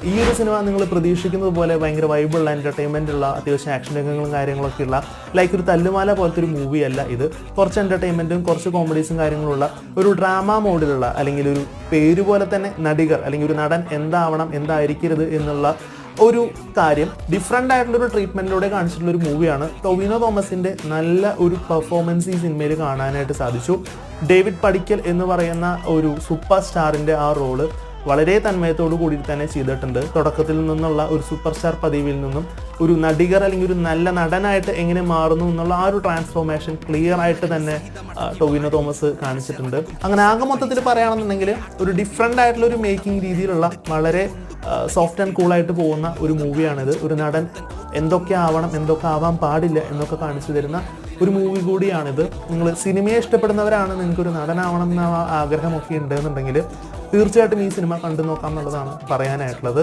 ഈ ഒരു സിനിമ നിങ്ങൾ പ്രതീക്ഷിക്കുന്നത് പോലെ ഭയങ്കര വൈബിളുള്ള എൻ്റർടൈൻമെൻ്റ് ഉള്ള അത്യാവശ്യം ആക്ഷൻ രംഗങ്ങളും കാര്യങ്ങളൊക്കെ ഉള്ള ലൈക്ക് ഒരു തല്ലുമാല പോലത്തെ ഒരു മൂവി അല്ല ഇത്. കുറച്ച് എൻ്റർടൈൻമെൻറ്റും കുറച്ച് കോമഡീസും കാര്യങ്ങളുള്ള ഒരു ഡ്രാമ മോഡിലുള്ള അല്ലെങ്കിൽ ഒരു പേര് പോലെ തന്നെ നടികർ അല്ലെങ്കിൽ ഒരു നടൻ എന്താവണം എന്തായിരിക്കരുത് എന്നുള്ള ഒരു കാര്യം ഡിഫറെൻ്റ് ആയിട്ടുള്ളൊരു ട്രീറ്റ്മെൻറ്റിലൂടെ കാണിച്ചിട്ടുള്ള ഒരു മൂവിയാണ്. ടൊവിനോ തോമസിൻ്റെ നല്ല ഒരു പെർഫോമൻസ് ഈ സിനിമയിൽ കാണാനായിട്ട് സാധിച്ചു. ഡേവിഡ് പടിക്കൽ എന്ന് പറയുന്ന ഒരു സൂപ്പർ സ്റ്റാറിൻ്റെ ആ റോള് വളരെ തന്മയത്തോടു കൂടി തന്നെ ചെയ്തിട്ടുണ്ട്. തുടക്കത്തിൽ നിന്നുള്ള ഒരു സൂപ്പർ സ്റ്റാർ പദവിയിൽ നിന്നും ഒരു നടികർ അല്ലെങ്കിൽ ഒരു നല്ല നടനായിട്ട് എങ്ങനെ മാറുന്നു എന്നുള്ള ആ ഒരു ട്രാൻസ്ഫോർമേഷൻ ക്ലിയർ ആയിട്ട് തന്നെ ടൊവിനോ തോമസ് കാണിച്ചിട്ടുണ്ട്. അങ്ങനെ ആകെ മൊത്തത്തിൽ പറയുകയാണെന്നുണ്ടെങ്കിൽ ഒരു ഡിഫറെൻ്റ് ആയിട്ടുള്ള ഒരു മേക്കിംഗ് രീതിയിലുള്ള വളരെ സോഫ്റ്റ് ആൻഡ് കൂളായിട്ട് പോകുന്ന ഒരു മൂവിയാണിത്. ഒരു നടൻ എന്തൊക്കെ ആവണം എന്തൊക്കെ ആവാൻ പാടില്ല എന്നൊക്കെ കാണിച്ചു തരുന്ന ഒരു മൂവി കൂടിയാണിത്. നിങ്ങൾ സിനിമയെ ഇഷ്ടപ്പെടുന്നവരാണ്, നിങ്ങൾക്കൊരു നടനാവണം എന്ന ആഗ്രഹമൊക്കെ ഉണ്ടെന്നുണ്ടെങ്കിൽ തീർച്ചയായിട്ടും ഈ സിനിമ കണ്ടു നോക്കാം എന്നുള്ളതാണ് പറയാനായിട്ടുള്ളത്.